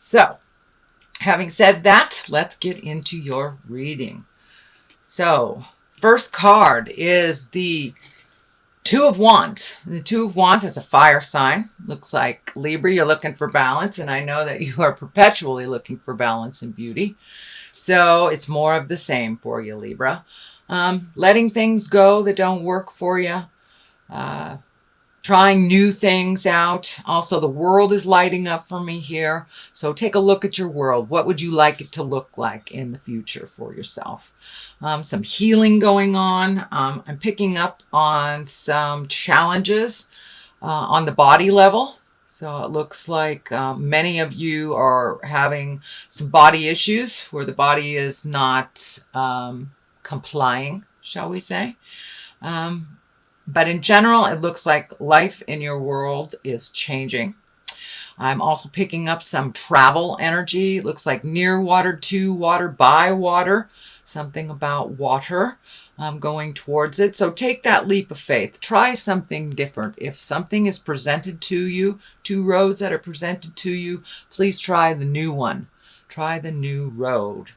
So, having said that, let's get into your reading. So, first card is the Two of Wands. And the Two of Wands is a fire sign. Looks like Libra, you're looking for balance, and I know that you are perpetually looking for balance and beauty. So it's more of the same for you, Libra. Letting things go that don't work for you. Trying new things out. Also, the world is lighting up for me here. So take a look at your world. What would you like it to look like in the future for yourself? Some healing going on. I'm picking up on some challenges on the body level. So it looks like many of you are having some body issues where the body is not complying, shall we say. But in general, it looks like life in your world is changing. I'm also picking up some travel energy. It looks like near water, to water, by water. Something about water going towards it. So take that leap of faith. Try something different. If something is presented to you, two roads that are presented to you, please try the new one. Try the new road.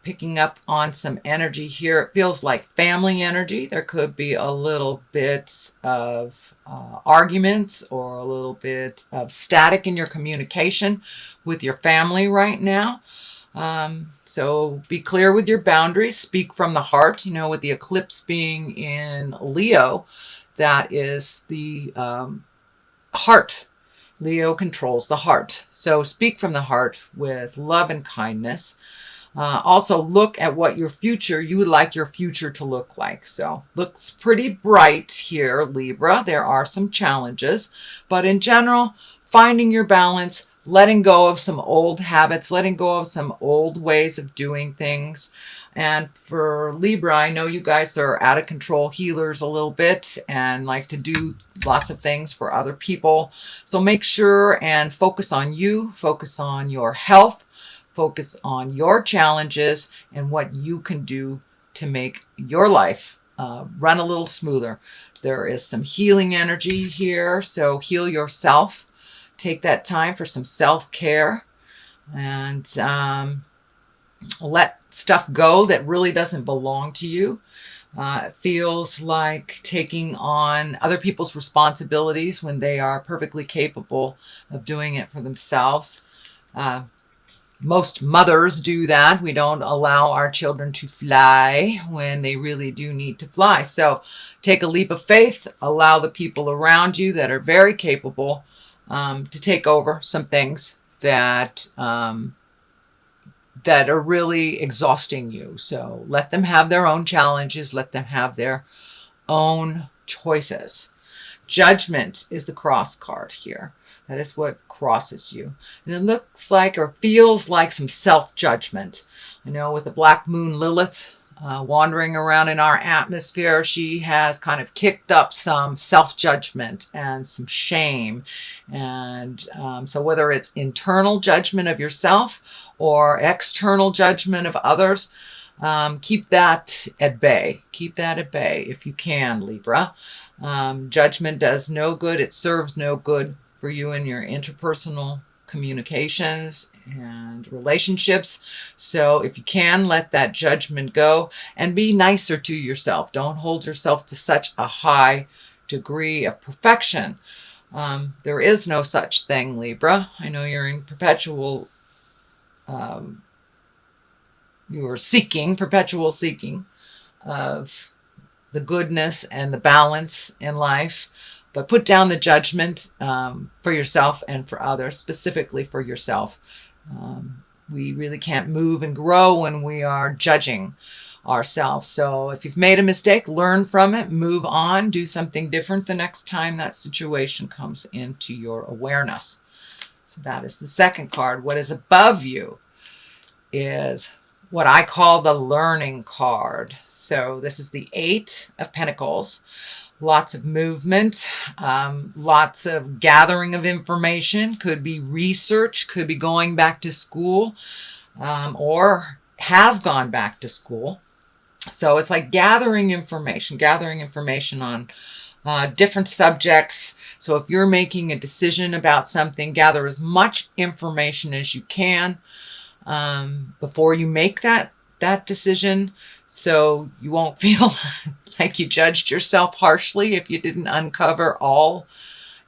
Picking up on some energy here. It feels like family energy. There could be a little bit of arguments or a little bit of static in your communication with your family right now. So be clear with your boundaries. Speak from the heart. You know, with the eclipse being in Leo, that is the heart. Leo controls the heart. So speak from the heart with love and kindness. Also look at what your future, you would like your future to look like. So looks pretty bright here, Libra. There are some challenges, but in general, finding your balance, letting go of some old habits, letting go of some old ways of doing things. And for Libra, I know you guys are out of control healers a little bit and like to do lots of things for other people. So make sure and focus on you, focus on your health. Focus on your challenges and what you can do to make your life run a little smoother. There is some healing energy here, so heal yourself. Take that time for some self-care and let stuff go that really doesn't belong to you. It feels like taking on other people's responsibilities when they are perfectly capable of doing it for themselves. Most mothers do that. We don't allow our children to fly when they really do need to fly. So take a leap of faith. Allow the people around you that are very capable to take over some things that that are really exhausting you. So let them have their own challenges. Let them have their own choices. Judgment is the cross card here. That is what crosses you. And it looks like or feels like some self-judgment. I know with the black moon Lilith wandering around in our atmosphere, she has kind of kicked up some self-judgment and some shame. And so whether it's internal judgment of yourself or external judgment of others, keep that at bay. Keep that at bay if you can, Libra. Judgment does no good. It serves no good for you in your interpersonal communications and relationships. So if you can, let that judgment go and be nicer to yourself. Don't hold yourself to such a high degree of perfection. There is no such thing, Libra. I know you're in perpetual, you are seeking, perpetual seeking of the goodness and the balance in life. But put down the judgment for yourself and for others, specifically for yourself. We really can't move and grow when we are judging ourselves. So if you've made a mistake, learn from it, move on, do something different the next time that situation comes into your awareness. So that is the second card. What is above you is what I call the learning card. So this is the Eight of Pentacles. Lots of movement, lots of gathering of information, could be research, could be going back to school, or have gone back to school. So it's like gathering information on different subjects. So if you're making a decision about something, gather as much information as you can before you make that decision, so you won't feel like you judged yourself harshly if you didn't uncover all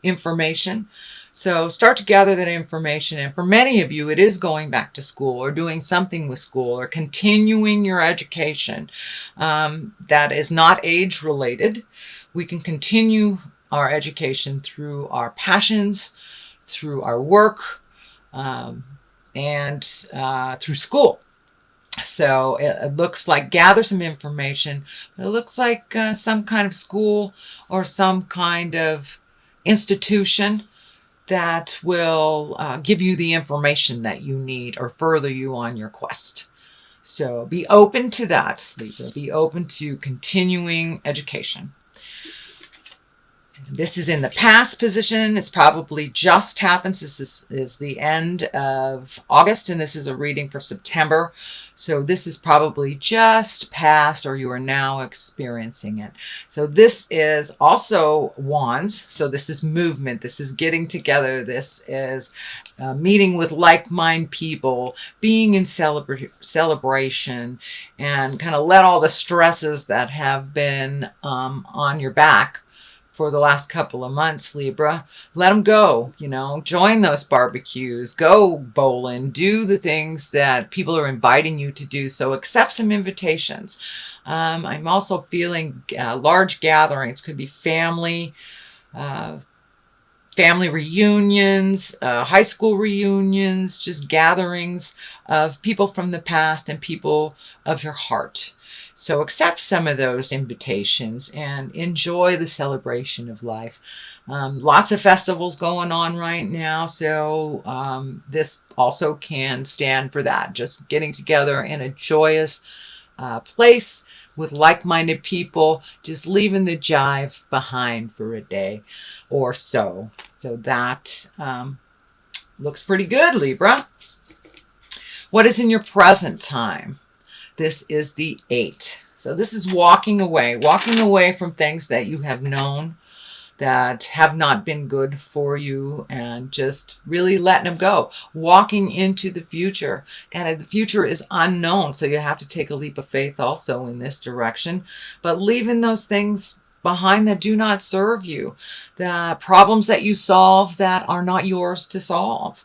information. So start to gather that information. And for many of you, it is going back to school or doing something with school or continuing your education. That is not age related. We can continue our education through our passions, through our work, and through school. So it looks like gather some information. It looks like some kind of school or some kind of institution that will give you the information that you need or further you on your quest. So be open to that, Libra. Be open to continuing education. This is in the past position. It's probably just happened. This is the end of August, and this is a reading for September. So this is probably just past, or you are now experiencing it. So this is also wands. So this is movement. This is getting together. This is meeting with like-minded people, being in celebration, and kind of let all the stresses that have been on your back for the last couple of months, Libra, let them go. Join those barbecues, go bowling, do the things that people are inviting you to do. So accept some invitations. I'm also feeling large gatherings. Could be family reunions, high school reunions, just gatherings of people from the past and people of your heart. So accept some of those invitations and enjoy the celebration of life. Lots of festivals going on right now, so this also can stand for that. Just getting together in a joyous place with like-minded people, just leaving the jive behind for a day or so. So that looks pretty good, Libra. What is in your present time? This is the 8. So this is walking away from things that you have known that have not been good for you and just really letting them go. Walking into the future. And the future is unknown, so you have to take a leap of faith also in this direction. But leaving those things behind that do not serve you. The problems that you solve that are not yours to solve.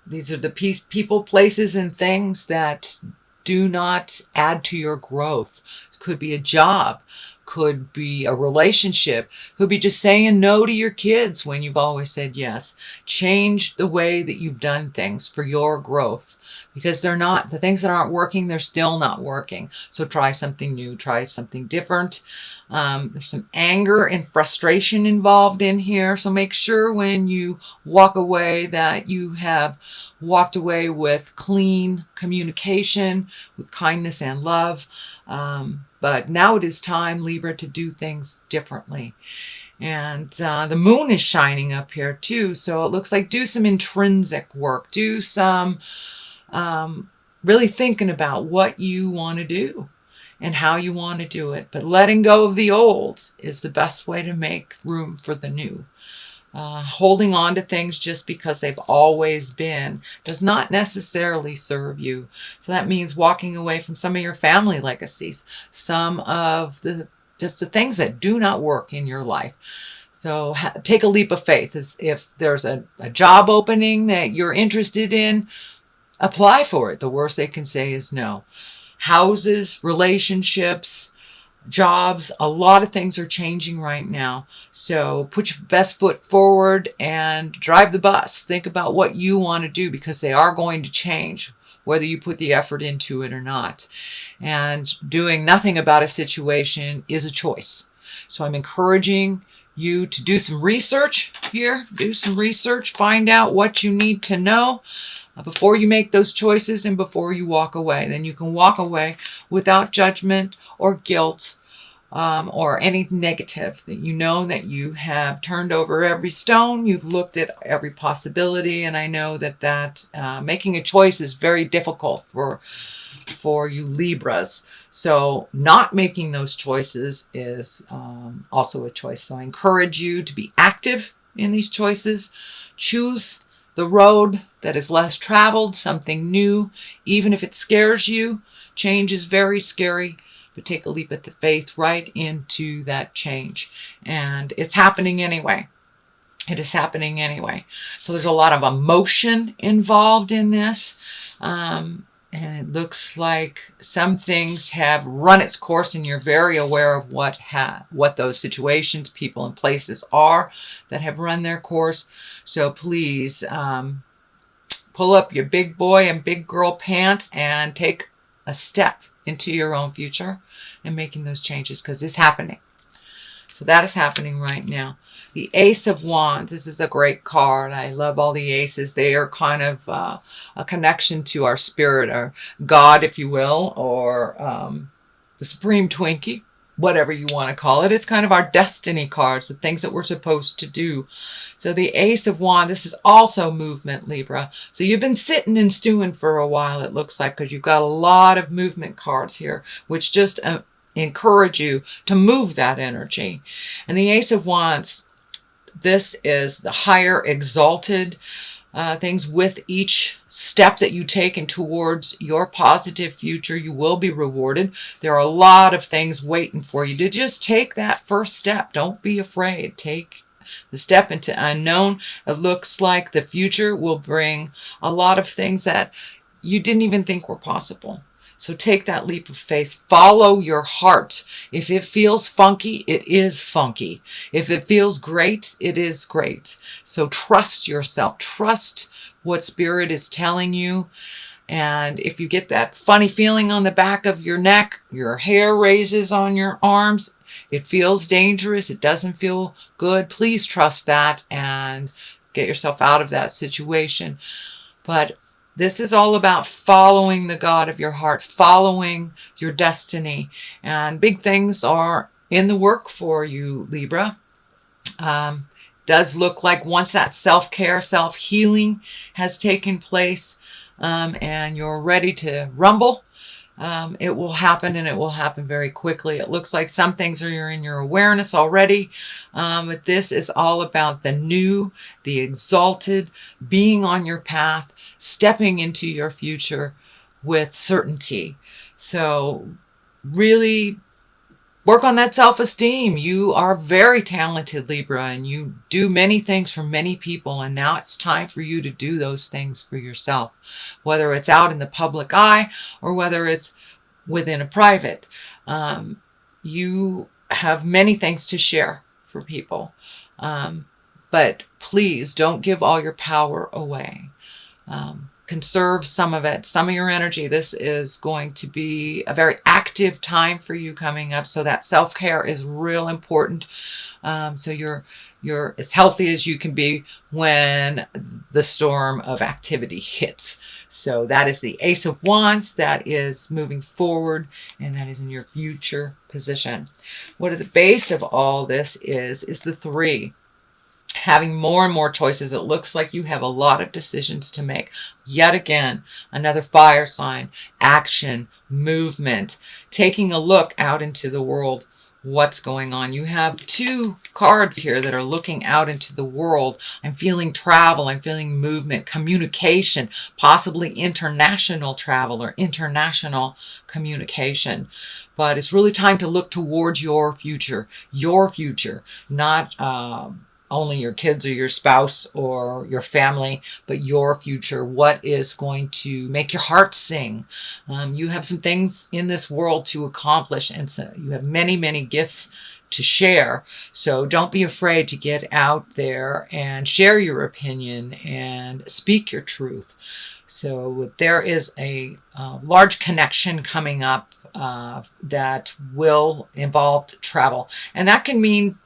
These are the people, places, and things that do not add to your growth. It could be a job, could be a relationship, could be just saying no to your kids when you've always said yes. Change the way that you've done things for your growth, because the things that aren't working, they're still not working. So try something new, try something different. There's some anger and frustration involved in here. So make sure when you walk away that you have walked away with clean communication, with kindness and love. But now it is time, Libra, to do things differently. And the moon is shining up here too. So it looks like do some intrinsic work. Do some really thinking about what you want to do and how you want to do it. But letting go of the old is the best way to make room for the new. Holding on to things just because they've always been does not necessarily serve you. So that means walking away from some of your family legacies, some of the things that do not work in your life. So take a leap of faith. If there's a job opening that you're interested in, apply for it. The worst they can say is no. Houses, relationships, jobs, a lot of things are changing right now. So put your best foot forward and drive the bus. Think about what you want to do, because they are going to change, whether you put the effort into it or not. And doing nothing about a situation is a choice. So I'm encouraging you to do some research here. Do some research. Find out what you need to know before you make those choices and before you walk away. Then you can walk away without judgment or guilt or any negative, that you know that you have turned over every stone, you've looked at every possibility. And I know that making a choice is very difficult for you Libras. So not making those choices is also a choice. So I encourage you to be active in these choices. Choose the road that is less traveled, something new, even if it scares you. Change is very scary, but take a leap of faith right into that change. And it's happening anyway. It is happening anyway. So there's a lot of emotion involved in this. And it looks like some things have run its course, and you're very aware of what those situations, people, and places are that have run their course. So please pull up your big boy and big girl pants and take a step into your own future and making those changes, because it's happening. So that is happening right now. The Ace of Wands. This is a great card. I love all the aces. They are kind of a connection to our spirit, or God, if you will, or the Supreme Twinkie, whatever you want to call it. It's kind of our destiny cards, the things that we're supposed to do. So the Ace of Wands, this is also movement, Libra. So you've been sitting and stewing for a while, it looks like, because you've got a lot of movement cards here, which just encourage you to move that energy. And the Ace of Wands, this is the higher exalted things. With each step that you take and towards your positive future, you will be rewarded. There are a lot of things waiting for you to just take that first step. Don't be afraid. Take the step into unknown. It looks like the future will bring a lot of things that you didn't even think were possible. So take that leap of faith. Follow your heart. If it feels funky, it is funky. If it feels great, it is great. So trust yourself. Trust what Spirit is telling you. And if you get that funny feeling on the back of your neck, your hair raises on your arms, it feels dangerous, it doesn't feel good, please trust that and get yourself out of that situation. But this is all about following the God of your heart, following your destiny. And big things are in the work for you, Libra. Does look like once that self-care, self-healing has taken place, and you're ready to rumble, it will happen, and it will happen very quickly. It looks like some things are in your awareness already, but this is all about the new, the exalted, being on your path, stepping into your future with certainty. So really work on that self-esteem. You are very talented, Libra, and you do many things for many people, and now it's time for you to do those things for yourself, whether it's out in the public eye or whether it's within a private. You have many things to share for people, but please don't give all your power away. Conserve some of it, some of your energy. This is going to be a very active time for you coming up. So that self-care is real important. So you're as healthy as you can be when the storm of activity hits. So that is the Ace of Wands. That is moving forward, and that is in your future position. What at the base of all this is the 3. Having more and more choices. It looks like you have a lot of decisions to make. Yet again, another fire sign, action, movement, taking a look out into the world, what's going on. You have 2 cards here that are looking out into the world. I'm feeling travel, I'm feeling movement, communication, possibly international travel or international communication. But it's really time to look towards your future, not only your kids or your spouse or your family, but your future. What is going to make your heart sing? You have some things in this world to accomplish, and so you have many, many gifts to share. So don't be afraid to get out there and share your opinion and speak your truth. So there is a large connection coming up that will involve travel. And that can mean,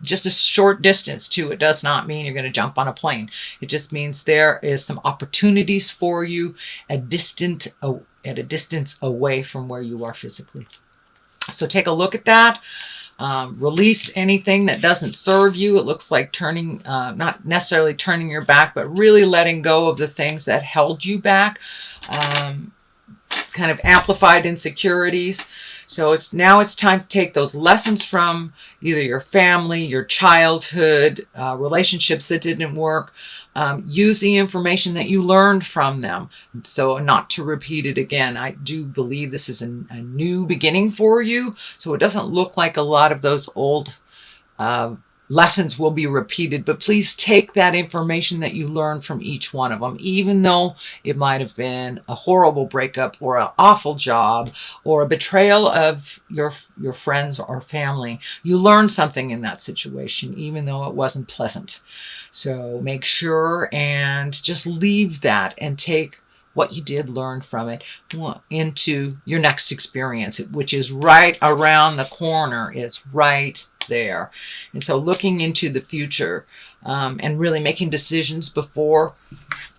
just a short distance too. It does not mean you're going to jump on a plane. It just means there is some opportunities for you at a distance away from where you are physically. So take a look at that. Release anything that doesn't serve you. It looks like turning, not necessarily turning your back, but really letting go of the things that held you back, kind of amplified insecurities. So now it's time to take those lessons from either your family, your childhood, relationships that didn't work. Use the information that you learned from them, so not to repeat it again. I do believe this is a new beginning for you, so it doesn't look like a lot of those old lessons will be repeated, but please take that information that you learned from each one of them, even though it might have been a horrible breakup or an awful job or a betrayal of your friends or family. You learned something in that situation, even though it wasn't pleasant. So make sure and just leave that and take what you did learn from it into your next experience, which is right around the corner. It's right there. And so looking into the future and really making decisions before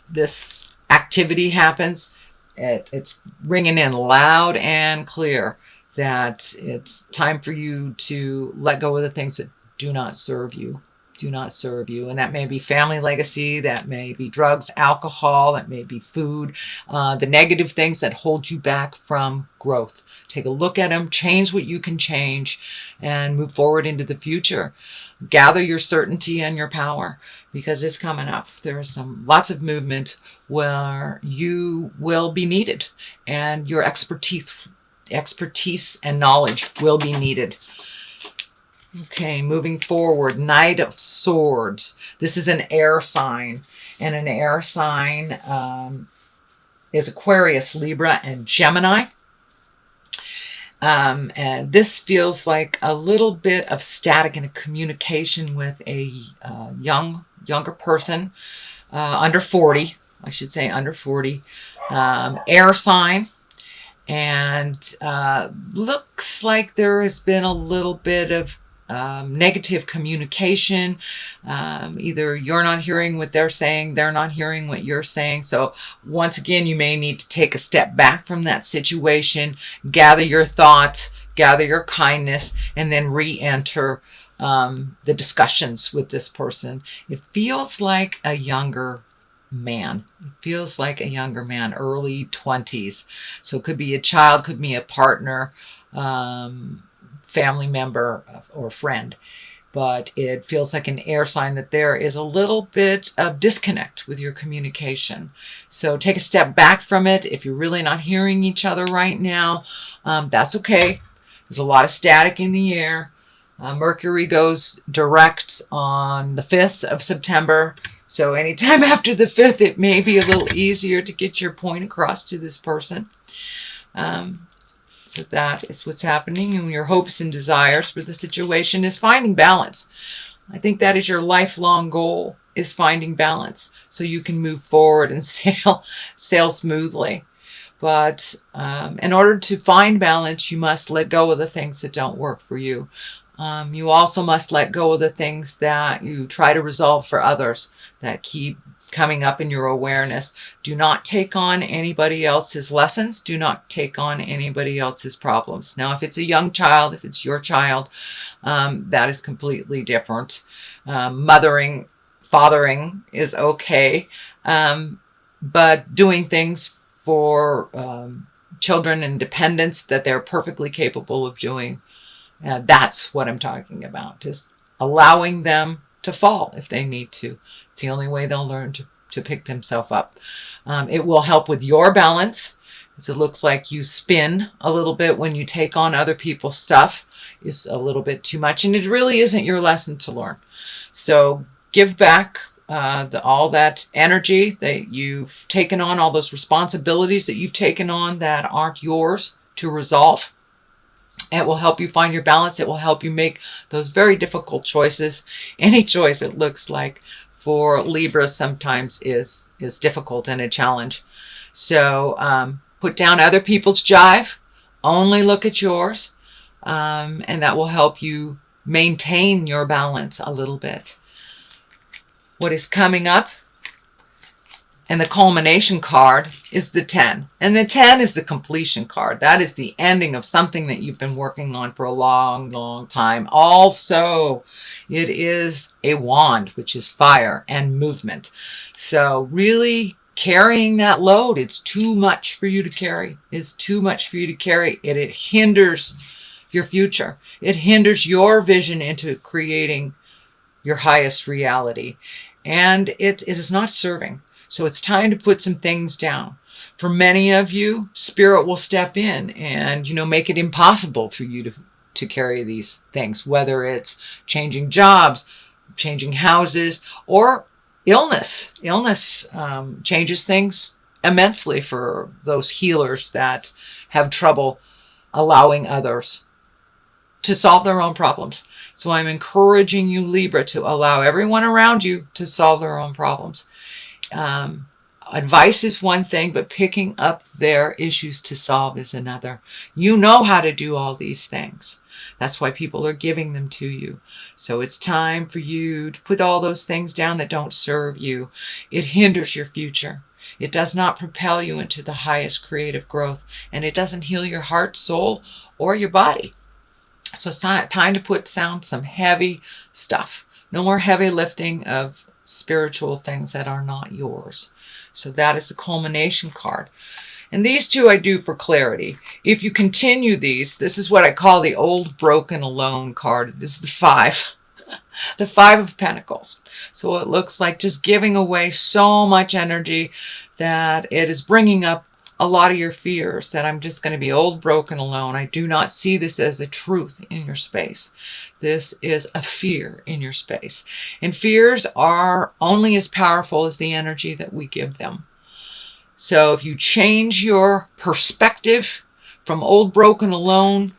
this activity happens, it's ringing in loud and clear that it's time for you to let go of the things that do not serve you. Do not serve you. And that may be family legacy, that may be drugs, alcohol, that may be food, the negative things that hold you back from growth. Take a look at them, change what you can change, and move forward into the future. Gather your certainty and your power, because it's coming up. There is lots of movement where you will be needed, and your expertise and knowledge will be needed. Okay, moving forward, Knight of Swords. This is an air sign, and an air sign is Aquarius, Libra, and Gemini. And this feels like a little bit of static in a communication with a younger person, under 40, I should say under 40, air sign. And looks like there has been a little bit of negative communication. Either you're not hearing what they're saying, they're not hearing what you're saying. So once again, you may need to take a step back from that situation, gather your thoughts, gather your kindness, and then re-enter the discussions with this person. It feels like a younger man. It feels like a younger man, early 20s. So it could be a child, could be a partner, family member, or friend. But it feels like an air sign that there is a little bit of disconnect with your communication. So take a step back from it. If you're really not hearing each other right now, that's okay. There's a lot of static in the air. Mercury goes direct on the 5th of September. So anytime after the 5th, it may be a little easier to get your point across to this person. So that is what's happening, and your hopes and desires for the situation is finding balance. I think that is your lifelong goal, is finding balance so you can move forward and sail smoothly. But in order to find balance, you must let go of the things that don't work for you. You also must let go of the things that you try to resolve for others that keep coming up in your awareness. Do not take on anybody else's lessons. Do not take on anybody else's problems. Now, if it's a young child, if it's your child, that is completely different. Mothering, fathering is okay. But doing things for children and dependents that they're perfectly capable of doing, that's what I'm talking about. Just allowing them to fall if they need to. It's the only way they'll learn to pick themselves up. It will help with your balance, as it looks like you spin a little bit when you take on other people's stuff. It's a little bit too much, and it really isn't your lesson to learn. So give back all that energy that you've taken on, all those responsibilities that you've taken on that aren't yours to resolve. It will help you find your balance. It will help you make those very difficult choices. Any choice, it looks like, for Libra sometimes is difficult and a challenge. So put down other people's jive. Only look at yours. And that will help you maintain your balance a little bit. What is coming up? And the culmination card is the 10. And the 10 is the completion card. That is the ending of something that you've been working on for a long, long time. Also, it is a wand, which is fire and movement. So really carrying that load, it's too much for you to carry. It's too much for you to carry. It hinders your future. It hinders your vision into creating your highest reality. And it is not serving. So it's time to put some things down. For many of you, Spirit will step in and, make it impossible for you to carry these things, whether it's changing jobs, changing houses, or illness. Illness changes things immensely for those healers that have trouble allowing others to solve their own problems. So I'm encouraging you, Libra, to allow everyone around you to solve their own problems. Advice is one thing, but picking up their issues to solve is another. You know how to do all these things. That's why people are giving them to you. So it's time for you to put all those things down that don't serve you. It hinders your future. It does not propel you into the highest creative growth, and it doesn't heal your heart, soul, or your body. So it's time to put down some heavy stuff. No more heavy lifting of spiritual things that are not yours. So that is the culmination card. And these two I do for clarity. If you continue these, this is what I call the old, broken, alone card. This is the 5. The 5 of Pentacles. So it looks like just giving away so much energy that it is bringing up a lot of your fears, that I'm just going to be old, broken, alone. I do not see this as a truth in your space. This is a fear in your space. And fears are only as powerful as the energy that we give them. So if you change your perspective from old, broken, alone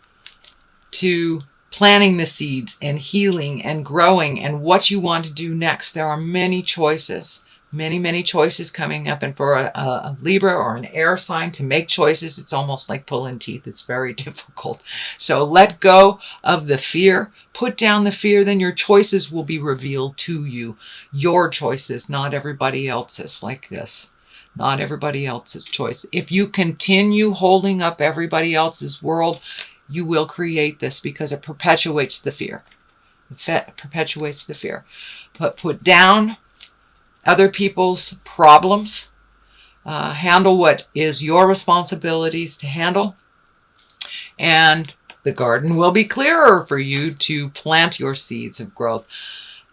to planting the seeds and healing and growing and what you want to do next, there are many choices. Many choices coming up. And for a Libra or an air sign to make choices, it's almost like pulling teeth. It's very difficult. So let go of the fear. Put down the fear. Then your choices will be revealed to you. Your choices, not everybody else's, like this. Not everybody else's choice. If you continue holding up everybody else's world, you will create this, because it perpetuates the fear. It perpetuates the fear. But put down other people's problems. Handle what is your responsibilities to handle. And the garden will be clearer for you to plant your seeds of growth.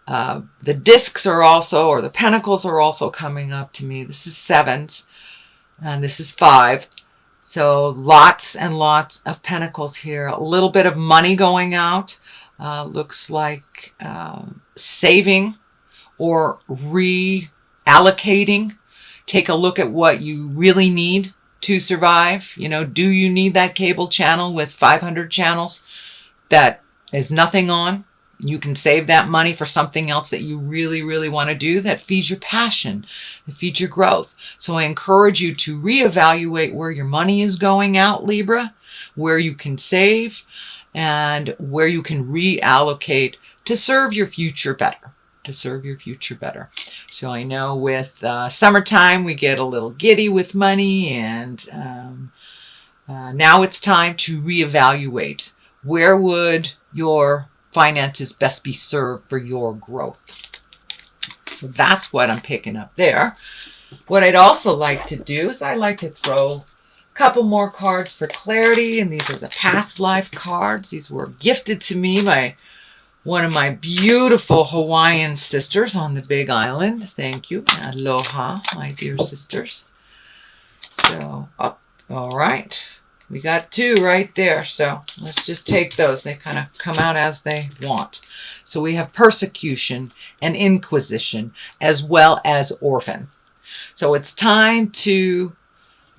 The discs are also, or the pentacles are also coming up to me. This is 7s, and this is 5. So lots and lots of pentacles here. A little bit of money going out. Looks like saving or reallocating. Take a look at what you really need to survive. Do you need that cable channel with 500 channels that is nothing on? You can save that money for something else that you really, really want to do that feeds your passion, that feeds your growth. So I encourage you to reevaluate where your money is going out, Libra, where you can save and where you can reallocate to serve your future better. So I know with summertime we get a little giddy with money, and now it's time to reevaluate. Where would your finances best be served for your growth? So that's what I'm picking up there. What I'd also like to do is I like to throw a couple more cards for clarity, and these are the past life cards. These were gifted to me by one of my beautiful Hawaiian sisters on the Big Island. Thank you. Aloha, my dear sisters. So, all right. We got 2 right there. So let's just take those. They kind of come out as they want. So we have persecution and inquisition, as well as orphan. So it's time to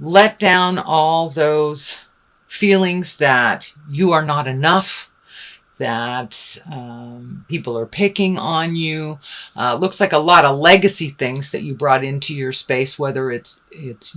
let down all those feelings that you are not enough, that people are picking on you. Looks like a lot of legacy things that you brought into your space, whether it's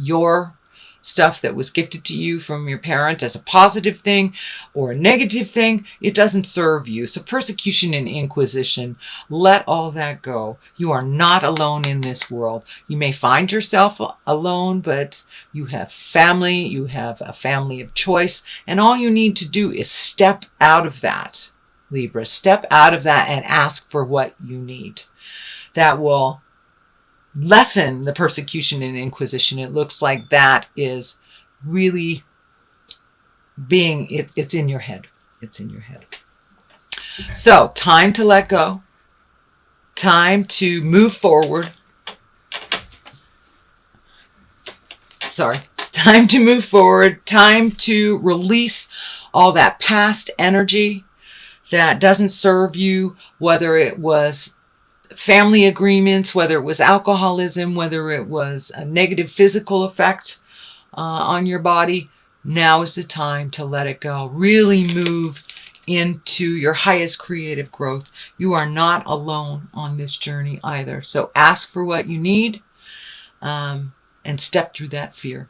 your stuff that was gifted to you from your parent as a positive thing or a negative thing, it doesn't serve you. So persecution and inquisition, let all that go. You are not alone in this world. You may find yourself alone, but you have family, you have a family of choice, and all you need to do is step out of that, Libra. Step out of that and ask for what you need. That will lessen the persecution and inquisition. It looks like that is really being, it's in your head. It's in your head. So time to let go. Time to move forward. Time to move forward. Time to release all that past energy that doesn't serve you, whether it was family agreements, whether it was alcoholism, whether it was a negative physical effect on your body. Now is the time to let it go. Really move into your highest creative growth. You are not alone on this journey either. So ask for what you need and step through that fear.